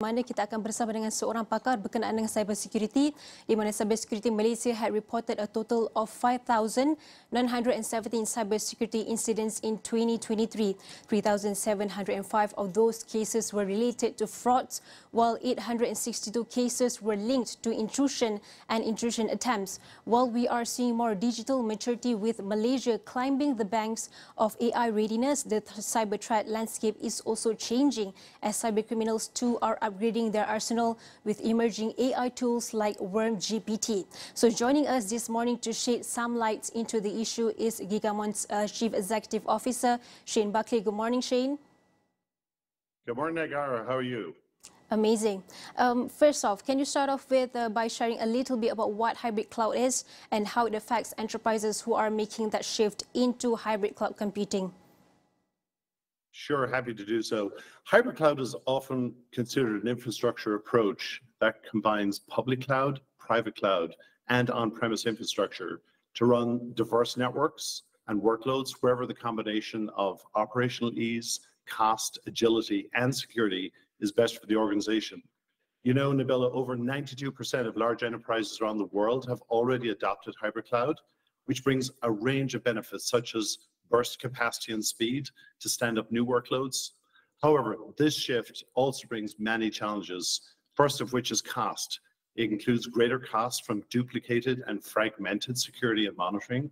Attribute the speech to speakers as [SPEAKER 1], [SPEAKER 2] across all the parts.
[SPEAKER 1] mana kita akan bersama dengan seorang pakar berkenaan dengan cybersecurity, di mana cybersecurity Malaysia had reported a total of 5,917 cybersecurity incidents in 2023. 3,705 of those cases were related to frauds, while 862 cases were linked to intrusion and intrusion attempts. While we are seeing more digital maturity with Malaysia climbing the banks of AI readiness, the cyber threat landscape is also changing as cybercriminals too are upgrading their arsenal with emerging AI tools like WormGPT. So joining us this morning to shed some lights into the issue is Gigamon's Chief Executive Officer, Shane Buckley. Good morning, Shane.
[SPEAKER 2] Good morning, Nagara. How are you?
[SPEAKER 1] Amazing. First off, can you start off with by sharing a little bit about what hybrid cloud is and how it affects enterprises who are making that shift into hybrid cloud computing?
[SPEAKER 2] Sure, happy to do so. Hybrid cloud is often considered an infrastructure approach that combines public cloud, private cloud, and on-premise infrastructure to run diverse networks and workloads wherever the combination of operational ease, cost, agility, and security is best for the organization. You know, Nabila, over 92% of large enterprises around the world have already adopted hybrid cloud, which brings a range of benefits such as burst capacity and speed to stand up new workloads. However, this shift also brings many challenges, first of which is cost. It includes greater costs from duplicated and fragmented security and monitoring.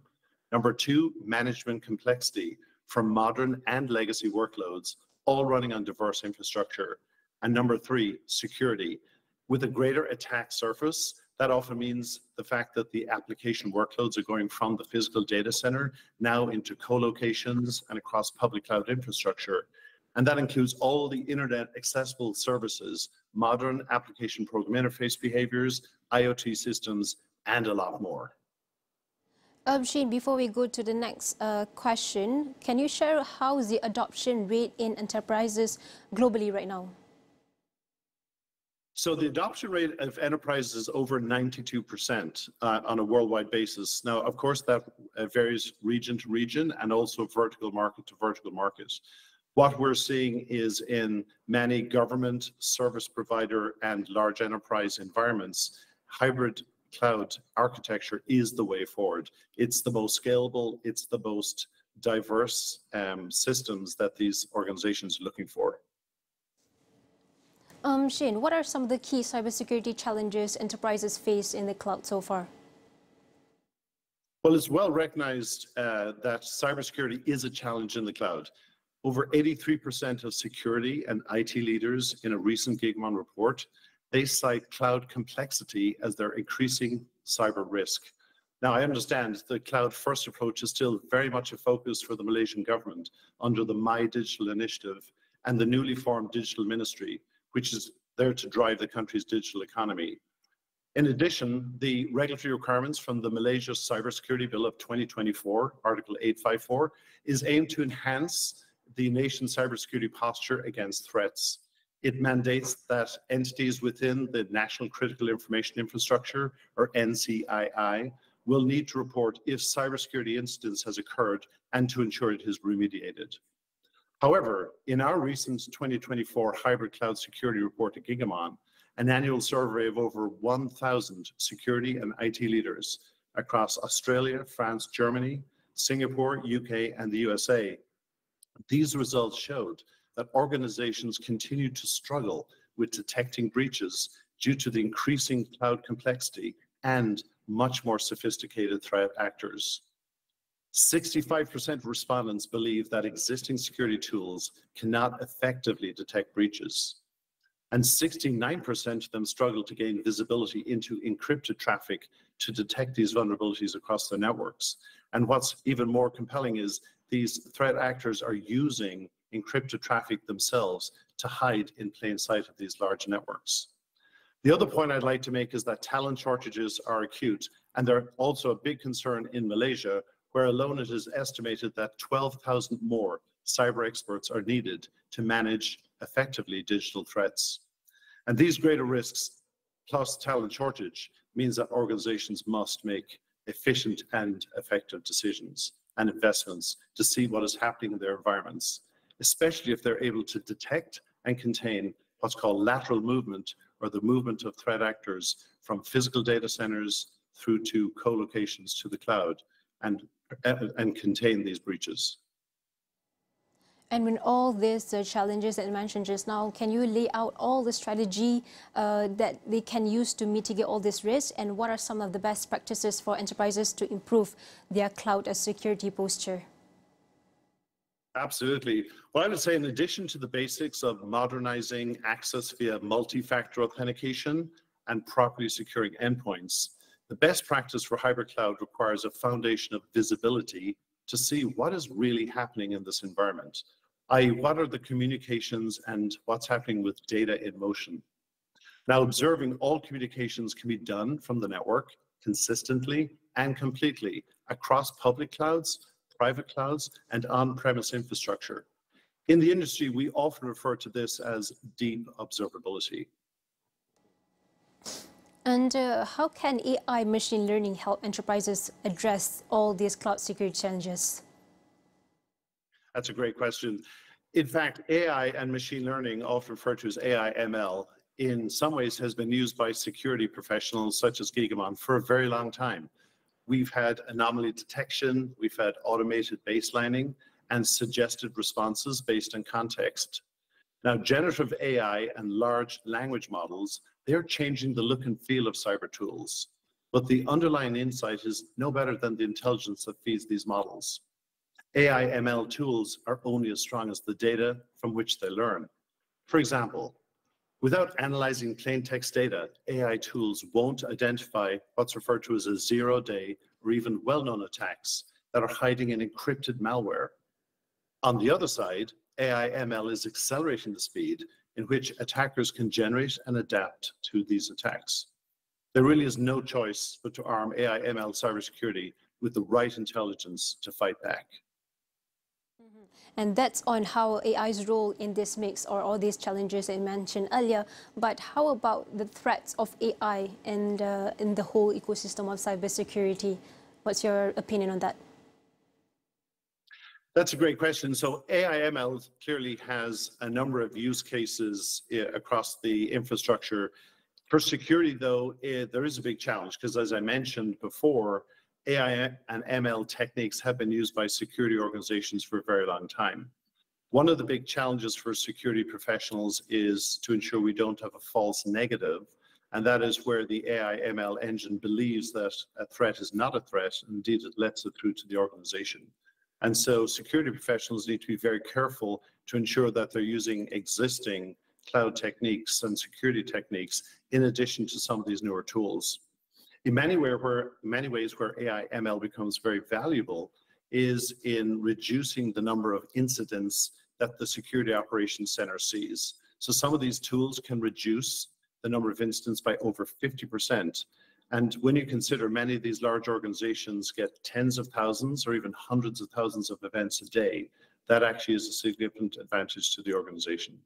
[SPEAKER 2] Number two, management complexity from modern and legacy workloads, all running on diverse infrastructure. And number three, security. With a greater attack surface, that often means the fact that the application workloads are going from the physical data center now into co-locations and across public cloud infrastructure. And that includes all the internet accessible services, modern application program interface behaviors, IoT systems, and a lot more.
[SPEAKER 1] Shane, before we go to the next question, can you share how is the adoption rate in enterprises globally right now?
[SPEAKER 2] So the adoption rate of enterprises is over 92% on a worldwide basis. Now, of course, that varies region to region and also vertical market to vertical market. What we're seeing is in many government, service provider, and large enterprise environments, hybrid cloud architecture is the way forward. It's the most scalable, it's the most diverse systems that these organizations are looking for.
[SPEAKER 1] Shane, what are some of the key cybersecurity challenges enterprises face in the cloud so far?
[SPEAKER 2] Well, it's well recognized that cybersecurity is a challenge in the cloud. Over 83% of security and IT leaders in a recent Gigamon report, they cite cloud complexity as their increasing cyber risk. Now, I understand the cloud-first approach is still very much a focus for the Malaysian government under the My Digital Initiative and the newly formed Digital Ministry, which is there to drive the country's digital economy. In addition, the regulatory requirements from the Malaysia Cybersecurity Bill of 2024, Article 854, is aimed to enhance the nation's cybersecurity posture against threats. It mandates that entities within the National Critical Information Infrastructure, or NCII, will need to report if cybersecurity incidents has occurred and to ensure it is remediated. However, in our recent 2024 Hybrid Cloud Security Report at Gigamon, an annual survey of over 1,000 security and IT leaders across Australia, France, Germany, Singapore, UK, and the USA, these results showed that organizations continue to struggle with detecting breaches due to the increasing cloud complexity and much more sophisticated threat actors. 65% of respondents believe that existing security tools cannot effectively detect breaches. And 69% of them struggle to gain visibility into encrypted traffic to detect these vulnerabilities across their networks. And what's even more compelling is these threat actors are using encrypted traffic themselves to hide in plain sight of these large networks. The other point I'd like to make is that talent shortages are acute, and they're also a big concern in Malaysia, where alone it is estimated that 12,000 more cyber experts are needed to manage effectively digital threats. And these greater risks, plus talent shortage, means that organizations must make efficient and effective decisions and investments to see what is happening in their environments, especially if they're able to detect and contain what's called lateral movement, or the movement of threat actors from physical data centers through to co-locations to the cloud, and contain these breaches.
[SPEAKER 1] And when all these challenges that you mentioned just now, can you lay out all the strategy that they can use to mitigate all this risk? And what are some of the best practices for enterprises to improve their cloud security posture?
[SPEAKER 2] Absolutely. Well, I would say in addition to the basics of modernizing access via multi-factor authentication and properly securing endpoints, the best practice for hybrid cloud requires a foundation of visibility to see what is really happening in this environment, i.e. what are the communications and what's happening with data in motion. Now, observing all communications can be done from the network consistently and completely across public clouds, private clouds, and on-premise infrastructure. In the industry, we often refer to this as deep observability.
[SPEAKER 1] And how can AI machine learning help enterprises address all these cloud security challenges?
[SPEAKER 2] That's a great question. In fact, AI and machine learning, often referred to as AI ML, in some ways has been used by security professionals such as Gigamon for a very long time. We've had anomaly detection, we've had automated baselining, and suggested responses based on context. Now, generative AI and large language models, they're changing the look and feel of cyber tools, but the underlying insight is no better than the intelligence that feeds these models. AI ML tools are only as strong as the data from which they learn. For example, without analyzing plain text data, AI tools won't identify what's referred to as a zero-day or even well-known attacks that are hiding in encrypted malware. On the other side, AI ML is accelerating the speed in which attackers can generate and adapt to these attacks. There really is no choice but to arm AI ML cybersecurity with the right intelligence to fight back.
[SPEAKER 1] And that's on how AI's role in this mix, or all these challenges I mentioned earlier. But how about the threats of AI and in the whole ecosystem of cybersecurity? What's your opinion on that?
[SPEAKER 2] That's a great question. So AI ML clearly has a number of use cases across the infrastructure. For security, though, there is a big challenge because, as I mentioned before, AI and ML techniques have been used by security organizations for a very long time. One of the big challenges for security professionals is to ensure we don't have a false negative, and that is where the AI ML engine believes that a threat is not a threat, and indeed it lets it through to the organization. And so security professionals need to be very careful to ensure that they're using existing cloud techniques and security techniques in addition to some of these newer tools. In many ways where AI ML becomes very valuable is in reducing the number of incidents that the security operations center sees. So some of these tools can reduce the number of incidents by over 50%. And when you consider many of these large organizations get tens of thousands or even hundreds of thousands of events a day, that actually is a significant advantage to the organization.